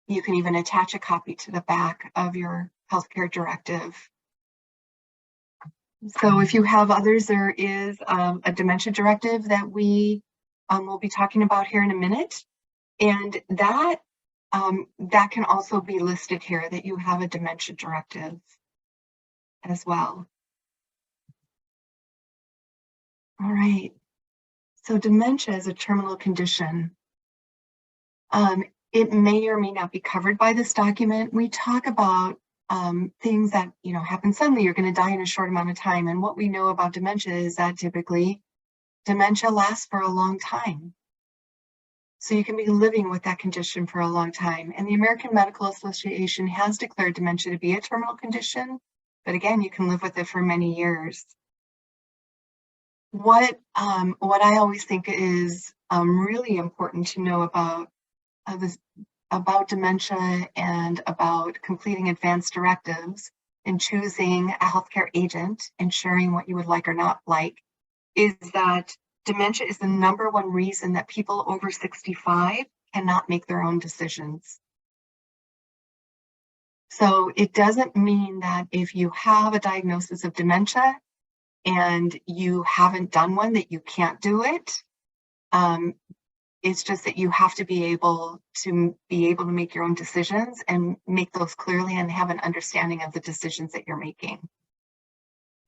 You can even attach a copy to the back of your healthcare directive. So if you have others, there is a dementia directive that we will be talking about here in a minute. And that can also be listed here, that you have a dementia directive as well. All right, so dementia is a terminal condition. It may or may not be covered by this document. We talk about things that happen suddenly. You're going to die in a short amount of time. And what we know about dementia is that typically dementia lasts for a long time. So you can be living with that condition for a long time. And the American Medical Association has declared dementia to be a terminal condition. But again, you can live with it for many years. What I always think is really important to know about dementia and about completing advance directives and choosing a healthcare agent and sharing what you would like or not like is that dementia is the #1 reason that people over 65 cannot make their own decisions. So it doesn't mean that if you have a diagnosis of dementia and you haven't done one, that you can't do it. It's just that you have to be able to make your own decisions and make those clearly and have an understanding of the decisions that you're making.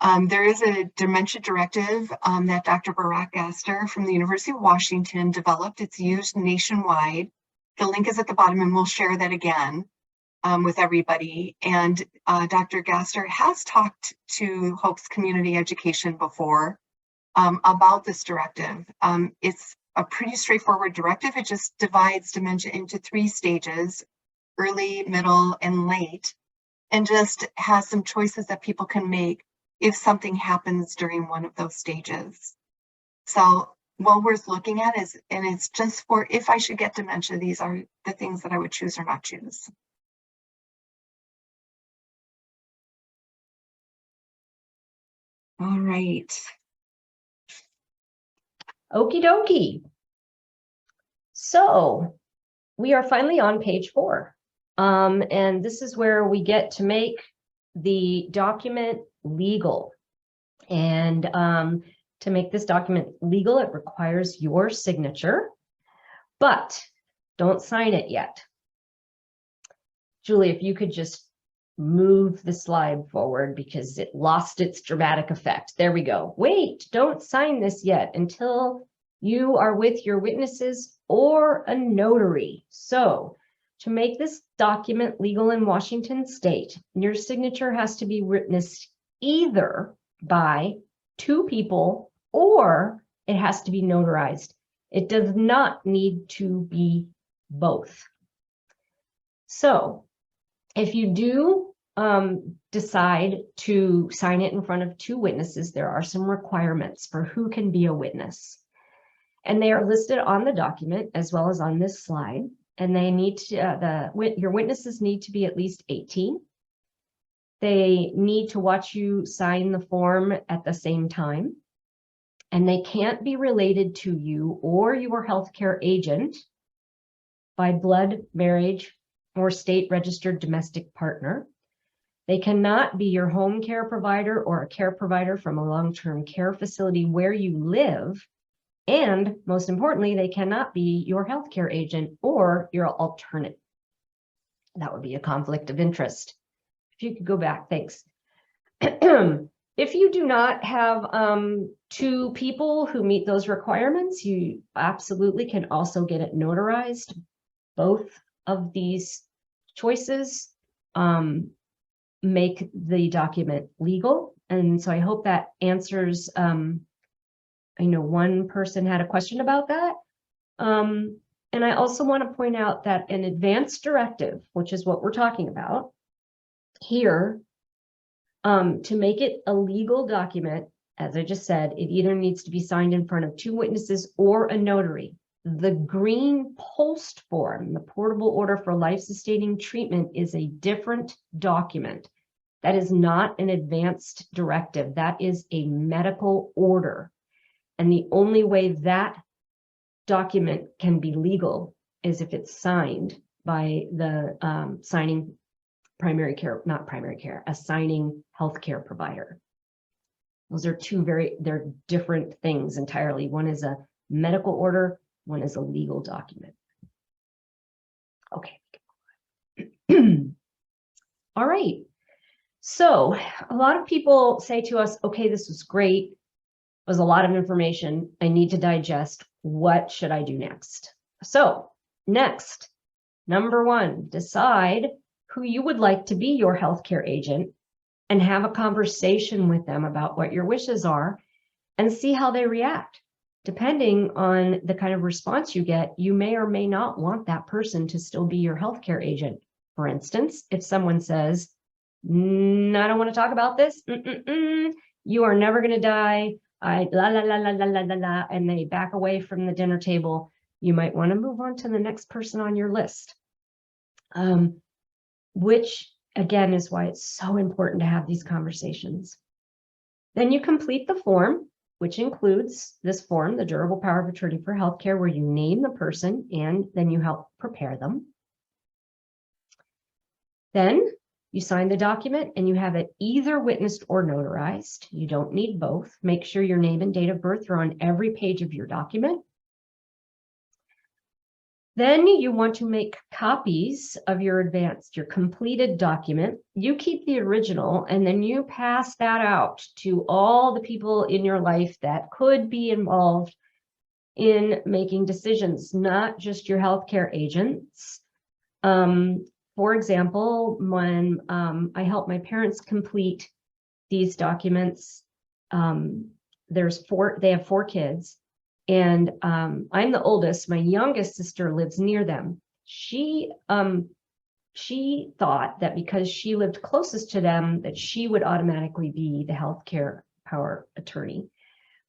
There is a dementia directive that Dr. Barak Gaster from the University of Washington developed. It's used nationwide. The link is at the bottom, and we'll share that again with everybody. And Dr. Gaster has talked to Hope's Community Education before about this directive. It's a pretty straightforward directive. It just divides dementia into 3 stages: early, middle, and late, and just has some choices that people can make if something happens during one of those stages. So well worth looking at is, and it's just for if I should get dementia, these are the things that I would choose or not choose. All right. Okie dokie. So we are finally on page 4. And this is where we get to make the document legal. And to make this document legal, it requires your signature, but don't sign it yet. Julie, if you could just move the slide forward because it lost its dramatic effect. There we go. Wait, don't sign this yet until you are with your witnesses or a notary. So to make this document legal in Washington state, your signature has to be witnessed either by 2 people or it has to be notarized. It does not need to be both. So if you do decide to sign it in front of 2 witnesses, there are some requirements for who can be a witness. And they are listed on the document as well as on this slide. And they need to, your witnesses need to be at least 18. They need to watch you sign the form at the same time. And they can't be related to you or your healthcare agent by blood, marriage, or state registered domestic partner. They cannot be your home care provider or a care provider from a long-term care facility where you live. And most importantly, they cannot be your healthcare agent or your alternate. That would be a conflict of interest. If you could go back, thanks. If you do not have two people who meet those requirements, you absolutely can also get it notarized. Both of these choices make the document legal. And so I hope that answers, I know one person had a question about that. And I also want to point out that an advance directive, which is what we're talking about here, to make it a legal document, as I just said, it either needs to be signed in front of two witnesses or a notary. The green POLST form, the portable order for life-sustaining treatment, is a different document. That is not an advanced directive. That is a medical order. And the only way that document can be legal is if it's signed by the signing primary care, not primary care, a signing healthcare provider. Those are they're different things entirely. One is a medical order, one is a legal document. Okay. All right. So a lot of people say to us, okay, this was great. It was a lot of information. I need to digest. What should I do next? So next, number one, decide who you would like to be your healthcare agent and have a conversation with them about what your wishes are and see how they react. Depending on the kind of response you get, you may or may not want that person to still be your healthcare agent. For instance, if someone says, I don't want to talk about this, you are never going to die, and they back away from the dinner table, you might want to move on to the next person on your list. Which again is why it's so important to have these conversations. Then you complete the form, which includes this form, the Durable Power of Attorney for Healthcare, where you name the person and then you help prepare them. Then you sign the document and you have it either witnessed or notarized. You don't need both. Make sure your name and date of birth are on every page of your document. Then you want to make copies of your completed document. You keep the original and then you pass that out to all the people in your life that could be involved in making decisions, not just your healthcare agents. For example, when I helped my parents complete these documents, they have 4 kids. And I'm the oldest. My youngest sister lives near them. She thought that because she lived closest to them, that she would automatically be the healthcare power attorney.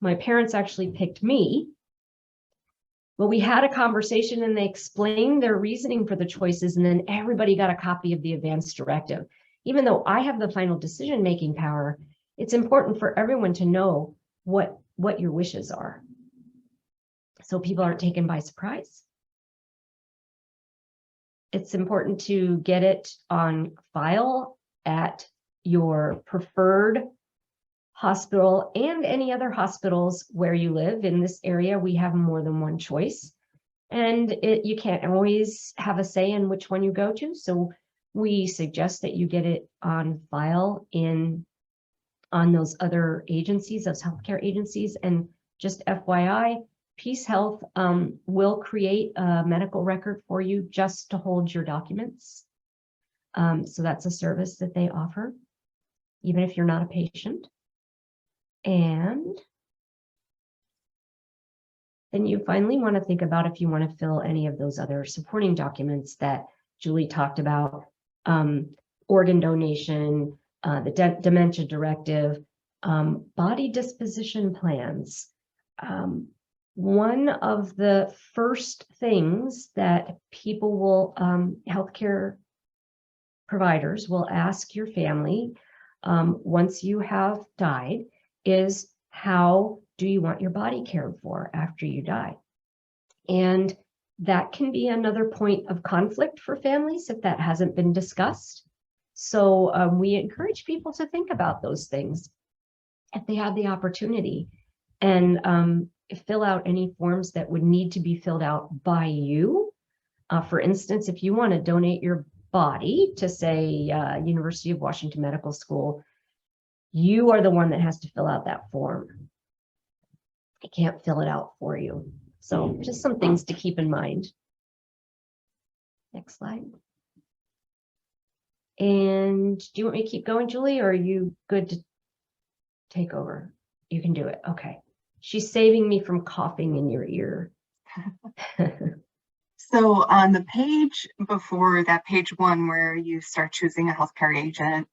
My parents actually picked me. Well, we had a conversation and they explained their reasoning for the choices, and then everybody got a copy of the Advance Directive. Even though I have the final decision-making power, it's important for everyone to know what your wishes are, so people aren't taken by surprise. It's important to get it on file at your preferred hospital and any other hospitals where you live. In this area, we have more than one choice, and you can't always have a say in which one you go to. So we suggest that you get it on file on those other agencies, those healthcare agencies. And just FYI, PeaceHealth will create a medical record for you just to hold your documents. So that's a service that they offer, even if you're not a patient. And then you finally want to think about if you want to fill any of those other supporting documents that Julie talked about, organ donation, the dementia directive, body disposition plans. One of the first things that people will, healthcare providers will ask your family once you have died is, how do you want your body cared for after you die? And that can be another point of conflict for families if that hasn't been discussed. So we encourage people to think about those things if they have the opportunity, and fill out any forms that would need to be filled out by you. For instance, if you want to donate your body to, say, University of Washington Medical School, you are the one that has to fill out that form. I can't fill it out for you. So just some things to keep in mind. Next slide. And do you want me to keep going, Julie, or are you good to take over? You can do it. Okay. She's saving me from coughing in your ear. So on the page before that, page 1, where you start choosing a healthcare agent,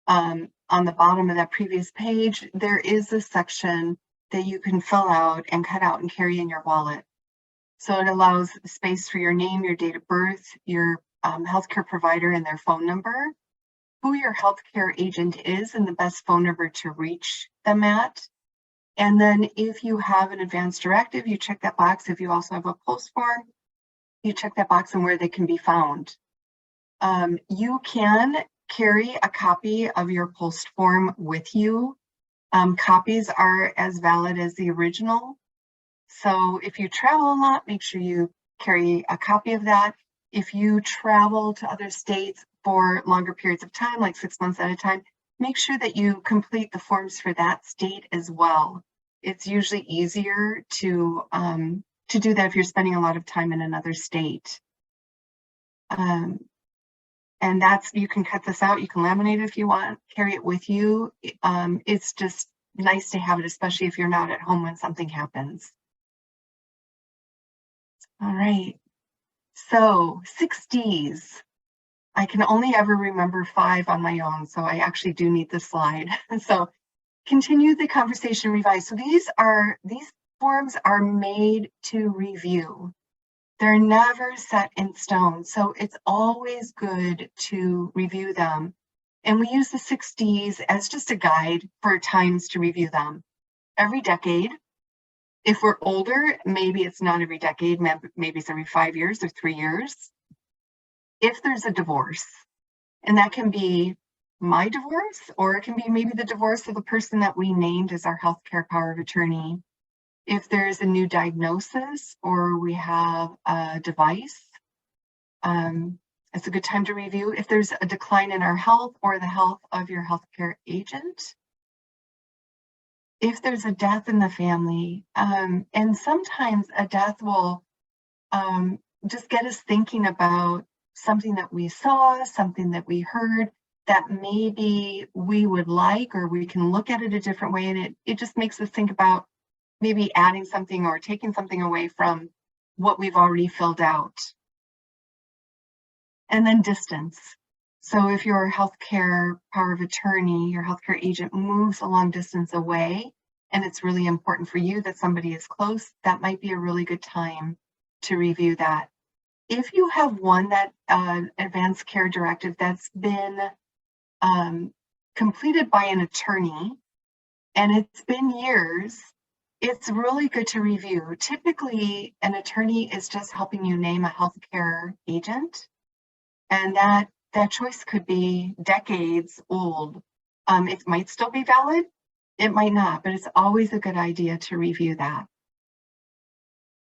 on the bottom of that previous page, there is a section that you can fill out and cut out and carry in your wallet. So it allows space for your name, your date of birth, your healthcare provider and their phone number, who your healthcare agent is and the best phone number to reach them at. And then if you have an advance directive, you check that box. If you also have a POLST form, you check that box and where they can be found. You can carry a copy of your POLST form with you. Copies are as valid as the original. So if you travel a lot, make sure you carry a copy of that. If you travel to other states for longer periods of time, like 6 months at a time, make sure that you complete the forms for that state as well. It's usually easier to do that if you're spending a lot of time in another state. And that's, you can cut this out, you can laminate it if you want, carry it with you. It's just nice to have it, especially if you're not at home when something happens. All right, so 6 Ds. I can only ever remember 5 on my own, so I actually do need this slide. So continue the conversation, revise. So these forms are made to review. They're never set in stone, so it's always good to review them. And we use the 6 Ds as just a guide for times to review them. Every decade. If we're older, maybe it's not every decade, maybe it's every 5 years or 3 years. If there's a divorce, and that can be my divorce, or it can be maybe the divorce of the person that we named as our healthcare power of attorney. If there's a new diagnosis or we have a device, it's a good time to review. If there's a decline in our health or the health of your healthcare agent. If there's a death in the family, and sometimes a death will just get us thinking about something that we saw, something that we heard that maybe we would like, or we can look at it a different way, and it just makes us think about maybe adding something or taking something away from what we've already filled out. And then distance. So if your healthcare power of attorney, your healthcare agent moves a long distance away, and it's really important for you that somebody is close, that might be a really good time to review that. If you have one that advanced care directive that's been completed by an attorney, and it's been years, it's really good to review. Typically, an attorney is just helping you name a healthcare agent, and that choice could be decades old. It might still be valid, it might not, but it's always a good idea to review that.